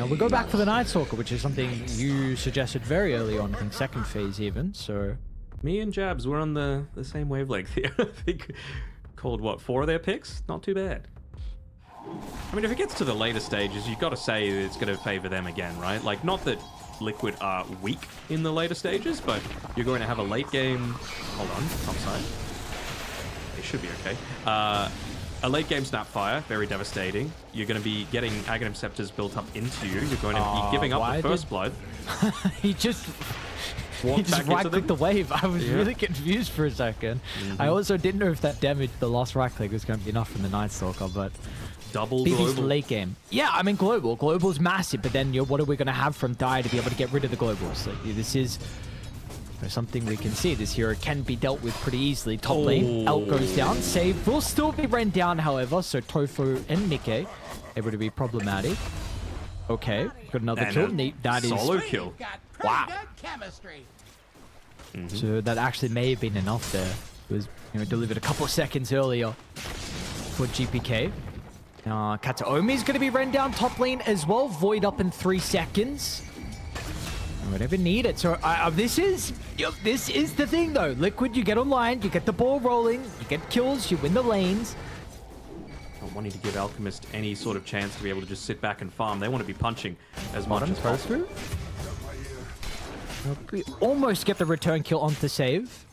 Now we'll go back for the Night Stalker, which is something you suggested very early on, I think second phase even, so... Me and Jabs, we're on the same wavelength here. I think called, what, 4 of their picks? Not too bad. I mean, if it gets to the later stages, you've got to say it's going to favor them again, right? Like, not that Liquid are weak in the later stages, but you're going to have a late game... Hold on, topside. It should be okay. A late game Snapfire, very devastating. You're going to be getting Aghanim Scepters built up into you. You're going to be giving up the first blood. He just right-clicked the wave. I was really confused for a second. I also didn't know if that damage, the last right-click, was going to be enough from the Night Stalker, but... Double BB's global. late game. Yeah, I mean, global. Global's massive, but then what are we going to have from Dai to be able to get rid of the globals? Like, this is something we can see. This hero can be dealt with pretty easily. Top lane, Elk goes down. Save will still be ran down, however, so Tofu and Mickey able to be problematic. Okay, got another kill. That is solo kill. Wow. So that actually may have been enough there. It was, delivered a couple of seconds earlier for GPK. Kataomi's going to be run down top lane as well. Void up in 3 seconds. Whatever needed. So this is the thing though. Liquid, you get online, you get the ball rolling, you get kills, you win the lanes. Not wanting to give Alchemist any sort of chance to be able to just sit back and farm. They want to be punching as much as possible. We almost get the return kill onto Save.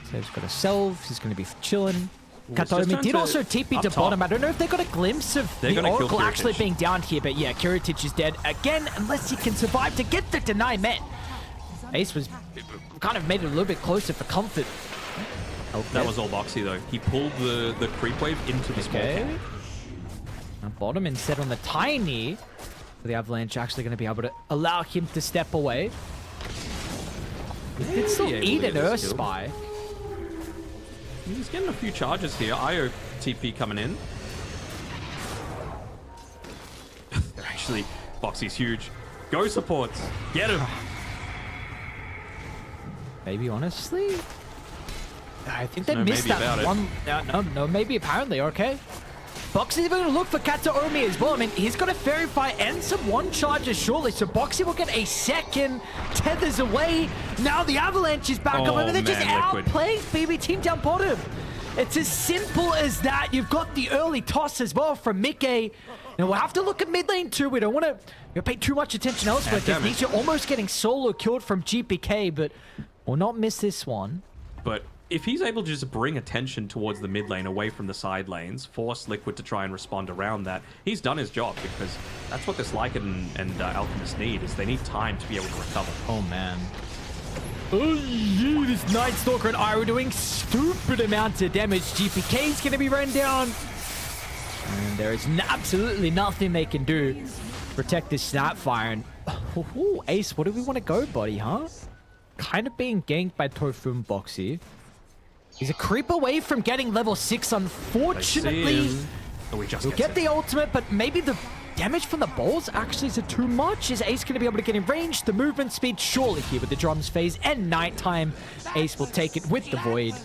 Save's got a Self. He's going to be chilling. Kataomi did also TP to bottom. I don't know if they got a glimpse of the Oracle actually being down here, but yeah, Kiritich is dead again, unless he can survive to get the deny met. Ace was kind of made it a little bit closer for comfort. That was all Boxy though. He pulled the creep wave into the small camp. Now bottom instead on the tiny. The Avalanche actually going to be able to allow him to step away. It's still eat an Earth Spy. He's getting a few charges here. IO TP coming in. Actually, Boxy's huge. Go supports. Get him. Maybe honestly? I think they missed that one. No, maybe apparently, okay. Boxy's even going to look for Kataomi as well. I mean, he's got a Fairy Fire and some one charges surely, so Boxy will get a second. Tethers away. Now the Avalanche is back up, and they're just outplaying BB team down bottom. It's as simple as that. You've got the early toss as well from Mickey. Now we'll have to look at mid lane too. We don't want to pay too much attention elsewhere because Nisha almost getting solo killed from GPK, but we'll not miss this one. But if he's able to just bring attention towards the mid lane away from the side lanes, force Liquid to try and respond around that, he's done his job, because that's what this Lycan and Alchemist need, is they need time to be able to recover. Oh man. Oh yeah, this Night Stalker and Iroh doing stupid amounts of damage. GPK is going to be run down. And there is absolutely nothing they can do to protect this Snapfire. And Ace, what do we want to go, buddy, huh? Kind of being ganked by Tofu and Boxy. He's a creep away from getting level 6, unfortunately. We'll get the ultimate, but maybe the damage from the balls actually is too much. Is Ace going to be able to get in range? The movement speed surely here with the drums phase and nighttime. Ace will take it with the Void.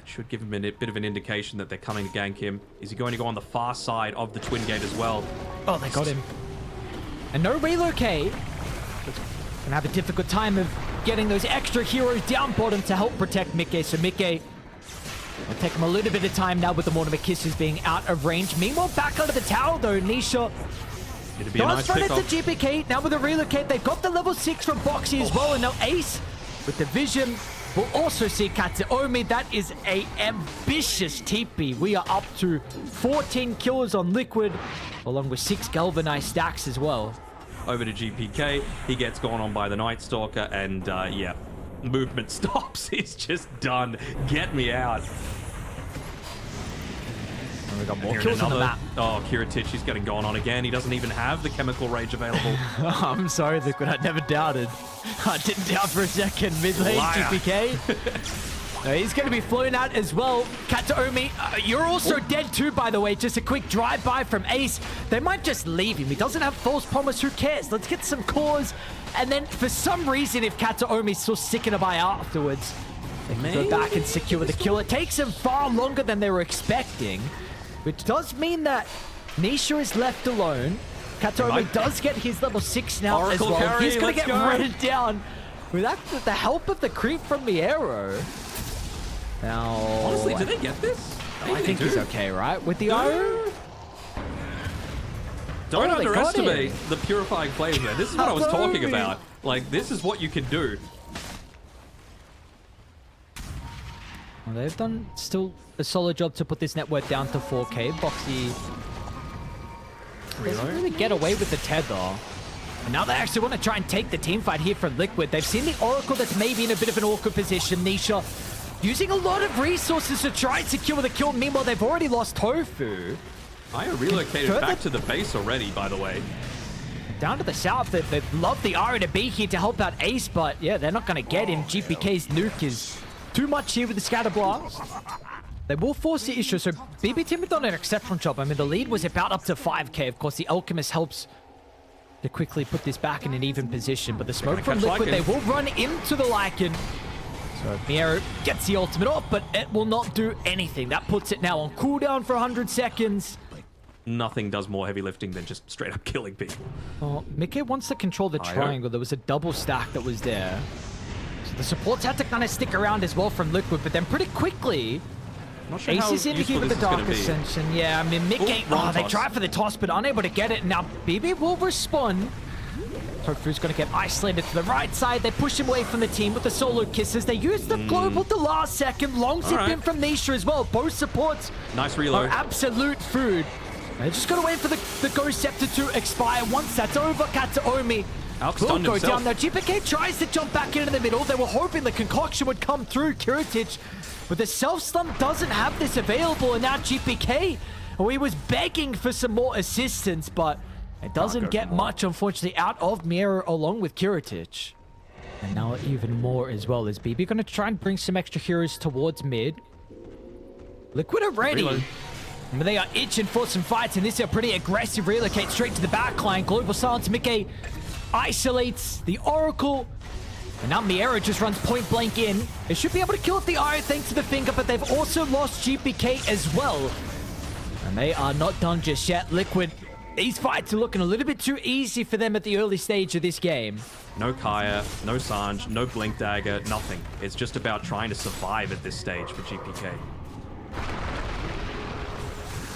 Should give him a bit of an indication that they're coming to gank him. Is he going to go on the far side of the Twin Gate as well? Oh, they got him. And no relocate. Gonna have a difficult time of getting those extra heroes down bottom to help protect Mickey. So Mickey will take him a little bit of time now with the Mortimer Kisses being out of range. Meanwhile, back under the tower though, Nisha does run into GPK. Now with the relocate, they've got the level 6 from Boxy as well. And now Ace with the vision will also see Kataomi. That is a ambitious TP. We are up to 14 kills on Liquid, along with 6 galvanized stacks as well. Over to GPK. He gets gone on by the Night Stalker, and yeah, movement stops. He's just done. Get me out. And we got more kills on the map. Oh, Kiritich, he's getting gone on again. He doesn't even have the chemical rage available. I'm sorry, Liquid. I never doubted. I didn't doubt for a second. Mid lane, GPK. He's going to be flown out as well. Kataomi, you're also dead too, by the way. Just a quick drive-by from Ace. They might just leave him. He doesn't have false promise. Who cares? Let's get some cores. And then for some reason, if Kataomi's still sticking a by afterwards, they can go back and secure the kill. It takes him far longer than they were expecting, which does mean that Nisha is left alone. Katomi does get his level 6 now Oracle as well. carry, He's going to let's get go. run down without the help of the creep from Miero. Now, Honestly, do they get this? I think he's okay, right? With the Aru? Don't Oh, they got underestimate him. the purifying flames, man. This is what I was talking about. Like, this is what you can do. Well, they've done still a solid job to put this net worth down to 4k. Boxy doesn't really get away with the tether. And now they actually want to try and take the team fight here from Liquid. They've seen the Oracle that's maybe in a bit of an awkward position. Nisha using a lot of resources to try and secure the kill. Meanwhile, they've already lost Tofu. I relocated back to the base already, by the way. Down to the south, they love the Aru to be here to help out Ace, but yeah, they're not going to get him. GPK's nuke is too much here with the scatter blast. They will force the issue, so BB team have done an exceptional job. I mean, the lead was about up to 5k. Of course, the Alchemist helps to quickly put this back in an even position, but the smoke from Liquid, they will run into the Lycan. So Miero gets the ultimate off, but it will not do anything. That puts it now on cooldown for 100 seconds. Nothing does more heavy lifting than just straight up killing people. Oh, Mickey wants to control the triangle. There was a double stack that was there. So the supports had to kind of stick around as well from Liquid, but then pretty quickly, Not sure Ace is in here with the Dark Ascension. Yeah, I mean, Mickey, they tried for the toss, but unable to get it. Now, BB will respond. Tofu's going to get isolated to the right side. They push him away from the team with the solo kisses. They use the global at the last second. Long zip in from Nisha as well. Both supports nice reload. are absolute food. They just got to wait for the Ghost Scepter to expire. Once that's over, Kataomi will go down. Now, GPK tries to jump back into the middle. They were hoping the concoction would come through. Kiritich, but the self-stun doesn't have this available. And now GPK, he was begging for some more assistance, but it doesn't get much, unfortunately, out of Miero along with Kiritich. And now even more as well. Is BB going to try and bring some extra heroes towards mid? Liquid are ready. Reload. They are itching for some fights, and this is a pretty aggressive relocate straight to the backline. Global Silence, Mickey isolates the Oracle. And now Miero just runs point blank in. They should be able to kill off the Iron thanks to the finger, but they've also lost GPK as well. And they are not done just yet. Liquid, these fights are looking a little bit too easy for them at the early stage of this game. No Kaya, no Sanj, no Blink Dagger, nothing. It's just about trying to survive at this stage for GPK.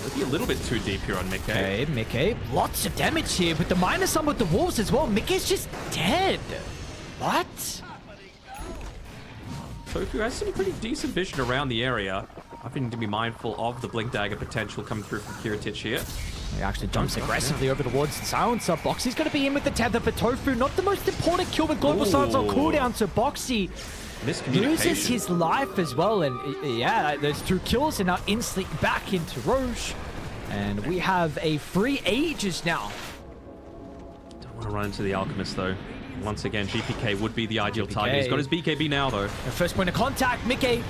Maybe a little bit too deep here on Mickey. Okay, Mickey. Lots of damage here, but the minus on with the wolves as well. Mickey's just dead. What? Tofu has some pretty decent vision around the area. Having to be mindful of the Blink Dagger potential coming through from Kiritich here. He actually jumps aggressively over towards the Silencer. Boxy's going to be in with the tether for Tofu. Not the most important kill with Global Silence on cooldown, so Boxy loses his life as well. And yeah, those 2 kills are now instantly back into Roche. And we have a free Aegis now. Don't want to run into the Alchemist though. Once again, GPK would be the ideal target. He's got his BKB now though. The first point of contact, Mickey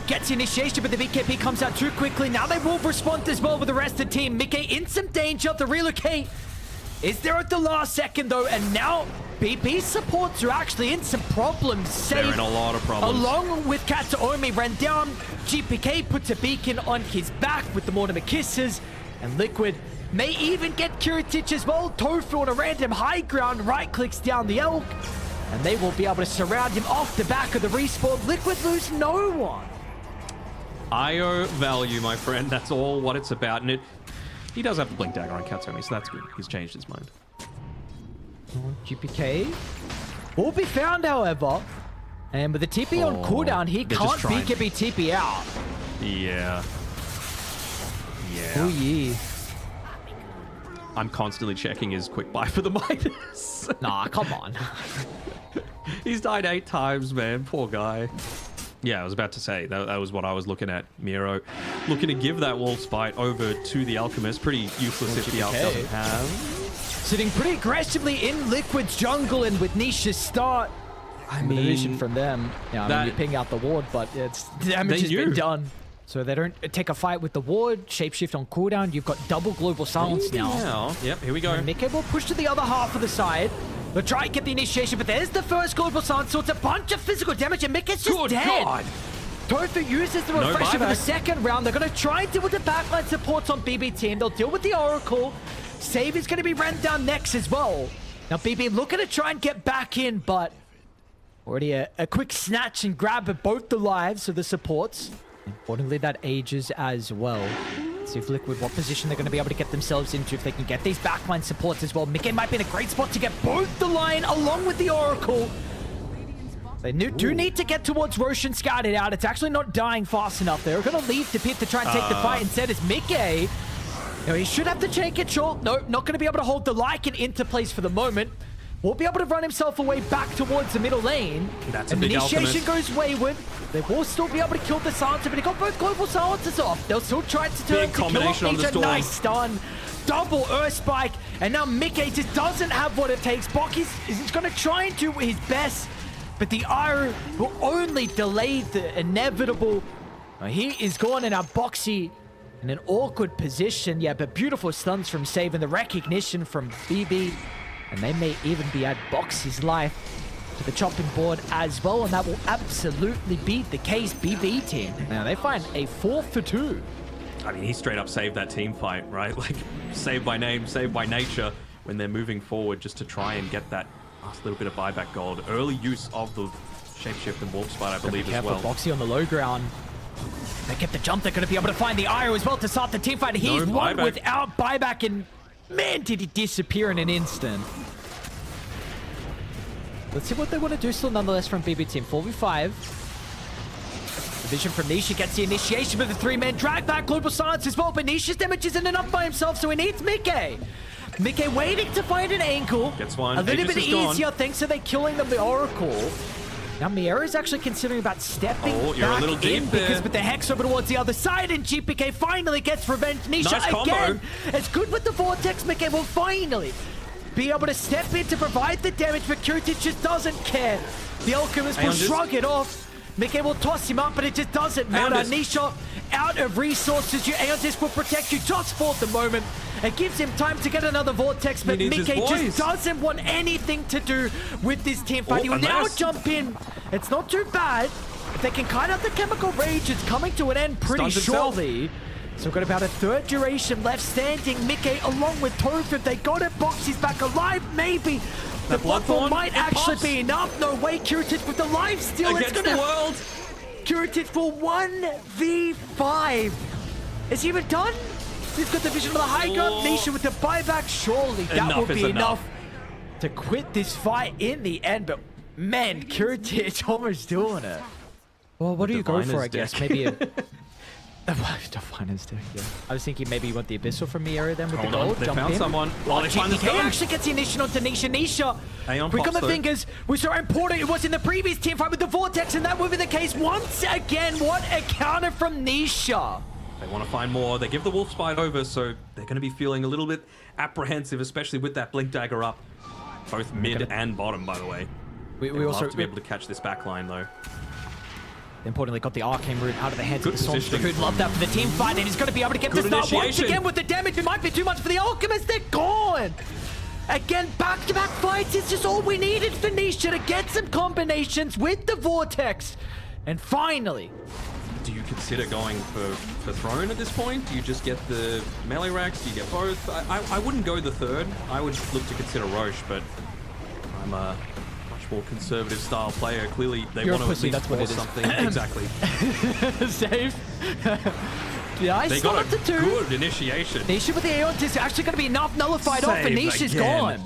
gets initiation, but the BKB comes out too quickly. Now they will respond as well with the rest of the team. Mickey in some danger. The relocate is there at the last second though, and now BP supports are actually in some problems. They're in a lot of problems. Along with Kataomi ran down. GPK puts a beacon on his back with the Mortimer Kisses, and Liquid may even get Kiritich as well. Tofu on a random high ground right clicks down the Elk, and they will be able to surround him off the back of the respawn. Liquid lose no one. IO value, my friend. That's all what it's about. And he does have the Blink Dagger on Kataomi, so that's good. He's changed his mind. GPK will be found, however. And with the TP on cooldown, he can't BKB TP out. Yeah. Yeah. Oh, yeah. I'm constantly checking his quick buy for the minus. Nah, come on. He's died 8 times, man. Poor guy. Yeah, I was about to say, that was what I was looking at. Miero looking to give that wall spite over to the Alchemist. Pretty useless if the Alch doesn't have. Sitting pretty aggressively in Liquid's jungle, and with Nisha's start, I mean, vision from them. Yeah, I mean, you ping out the ward, but it's damage has been done. So they don't take a fight with the ward. Shapeshift on cooldown. You've got double Global Silence now. Yep, here we go. Mickey will push to the other half of the side. They'll try and get the initiation, but there's the first Global Silence, so it's a bunch of physical damage, and Mickey's just dead. God. Tofu uses the refresher for the second round. They're going to try and deal with the backline supports on BB team. They'll deal with the Oracle. Save is going to be ran down next as well. Now, BB looking to try and get back in, but already a quick snatch and grab of both the lives of the supports. Importantly, that ages as well. Let's see if Liquid, what position they're going to be able to get themselves into if they can get these backline supports as well. Mickey might be in a great spot to get both the Lion along with the Oracle. They do need to get towards Roshan, scout it out. It's actually not dying fast enough. They're going to leave the pit to try and take the fight. Instead, it's Mickey. Now, he should have to take it short. No, not going to be able to hold the Lycan into place for the moment. Won't be able to run himself away back towards the middle lane. That's a and big initiation alchemist. goes wayward. They will still be able to kill the silencer, but he got both global silencers off. They'll still try to turn Big to kill combination off on the Nisha. storm. Nice stun. Double Earth Spike. And now Mickey just doesn't have what it takes. Bok is going to try and do his best, but the Iron will only delay the inevitable. Now, he is gone, and our Boxy in an awkward position. Yeah, but beautiful stuns from Save and the recognition from BB. And they may even be at Boxy's life to the chopping board as well. And that will absolutely be the case, BB team. Now, they find a 4-for-2. I mean, he straight up saved that team fight, right? Like, saved by name, saved by nature, when they're moving forward just to try and get that last little bit of buyback gold. Early use of the shapeshift and warp spot, I believe, as well. Boxy on the low ground. They get the jump. They're going to be able to find the Io as well to start the team fight. He's won without buyback, and man, did he disappear in an instant. Let's see what they want to do still nonetheless from BB team. 4v5. The vision from Nisha gets the initiation with the 3-man drag back. Global silence as well, but Nisha's damage isn't enough by himself, so he needs Mickey. Mickey waiting to find an ankle. Gets one. A little bit Aegis is easier thanks to they killing them the Oracle. Now Miera is actually considering about stepping back in because with the Hex over towards the other side, and GPK finally gets revenge. Nisha Nice again. combo. It's good with the Vortex. Mickey will finally be able to step in to provide the damage, but Kurtic just doesn't care. The Alchemist will shrug it off. Mickey will toss him up, but it just doesn't matter. Nisha out of resources. Your Aeondis will protect you just for the moment. It gives him time to get another Vortex, but Mickey just doesn't want anything to do with this team fight. He will now jump in. It's not too bad. If they can kite out the Chemical Rage, it's coming to an end pretty shortly. So we've got about a third duration left standing. Mickey along with Toph. If they got it, Boxy's back alive, maybe. The Bloodthorn might actually be enough. No way, Kurtic with the life steal. Against the world. Kurtic for 1v5. Is he even done? He's got the vision of the high ground. Nisha with the buyback. Surely that will be enough to quit this fight in the end. But man, Kurtic almost doing it. Well, what do you go for, I guess? Maybe a... Diviner's deck, yeah. I was thinking maybe you want the Abyssal from Miera then with the gold. They found someone. Oh, they find the stone. Actually gets the initiation onto Nisha. Nisha, quick on the fingers. We saw how important it was in the previous team fight with the Vortex, and that will be the case once again. What a counter from Nisha. They want to find more. They give the Wolf Spite over, so they're going to be feeling a little bit apprehensive, especially with that Blink Dagger up. Both mid and bottom, by the way. We also have to be able to catch this back line, though. Importantly, got the Arcane Root out of the hands of the Stormster. Who'd love that for the team fight, and he's going to be able to get the start once again with the damage. It might be too much for the Alchemist. They're gone. Again, back-to-back fights. It's just all we needed for Nisha to get some combinations with the Vortex. And finally... Do you consider going for Throne at this point? Do you just get the melee racks? Do you get both? I wouldn't go the third. I would look to consider Roche, but I'm a much more conservative style player. Clearly, they want to at least force something. Exactly. Save. Yeah, they got a good initiation. Nisha with the Aeon is actually going to be enough nullified off, and Nisha's gone.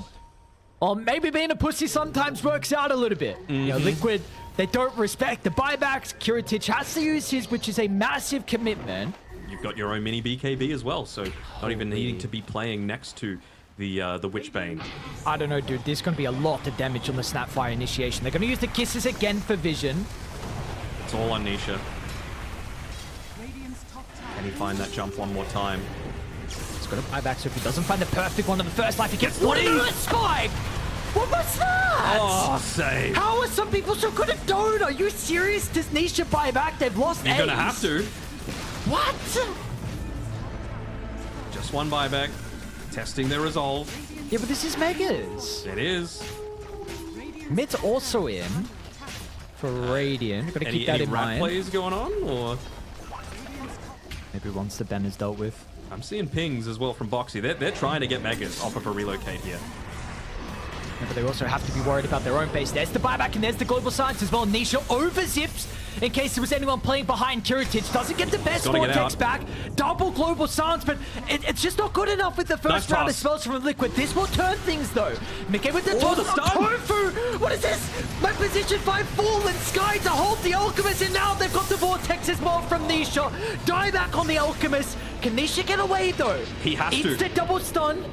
Or maybe being a pussy sometimes works out a little bit. You know, Liquid, they don't respect the buybacks. Kurtic has to use his, which is a massive commitment. You've got your own mini BKB as well, so not even needing to be playing next to the Witchbane. I don't know, dude. There's going to be a lot of damage on the Snapfire initiation. They're going to use the Kisses again for vision. It's all on Nisha. Can he find that jump one more time? He's got a buyback, so if he doesn't find the perfect one on the first life, he gets one into the spike! What was that? Oh, save. How are some people so good at Dota? Are you serious? Does Nisha buy back? They've lost You're going to have to. What? Just one buyback. Testing their resolve. Yeah, but this is Megas. It is. Mid's also in for Radiant. Got to keep that in mind. Any rat plays going on, or? Maybe once the ban is dealt with. I'm seeing pings as well from Boxy. They're trying to get Megas off of a relocate here. Yeah, but they also have to be worried about their own base. There's the buyback and there's the global science as well. Nisha over zips in case there was anyone playing behind. Kiritich doesn't get the best vortex back. Double global silence, but it's just not good enough with the first round of spells from Liquid. This will turn things though. Mickey with the Tofu! What is this? My position 5 full and Sky to hold the Alchemist, and now they've got the vortex as well from Nisha. Die back on the Alchemist. Can Nisha get away though? He has to. Instant double stun.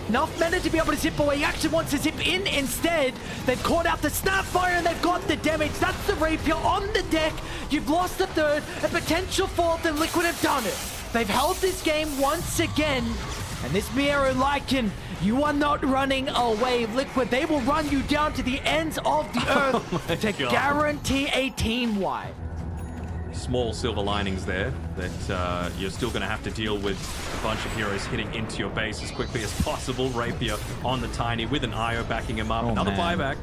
Enough mana to be able to zip away. He actually wants to zip in instead. They've caught out the Snapfire and they've got the damage. That's the Rapier on the deck. You've lost the third. A potential fourth, and Liquid have done it. They've held this game once again. And this Miero Lycan, you are not running away. Liquid, they will run you down to the ends of the earth to guarantee a team wipe. Small silver linings there that you're still going to have to deal with a bunch of heroes hitting into your base as quickly as possible. Rapier on the Tiny with an IO backing him up. Another buyback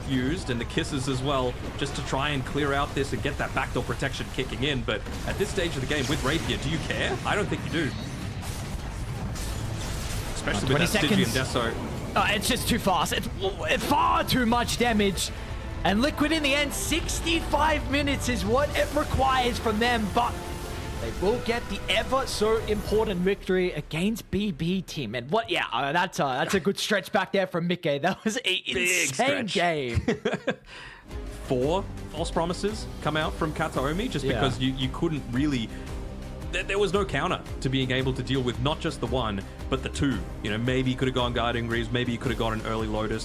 used, and the kisses as well, just to try and clear out this and get that backdoor protection kicking in. But at this stage of the game with Rapier, do you care? I don't think you do. Especially with that Stygian Deso. It's just too fast. It's far too much damage. And Liquid in the end, 65 minutes is what it requires from them, but they will get the ever so important victory against BB team. And what, that's a good stretch back there from Mickey. That was an insane game. 4 false promises come out from Kataomi just because you couldn't really... There was no counter to being able to deal with not just the one, but the 2. You know, maybe you could have gone Guiding Greaves, maybe you could have gone an early Lotus.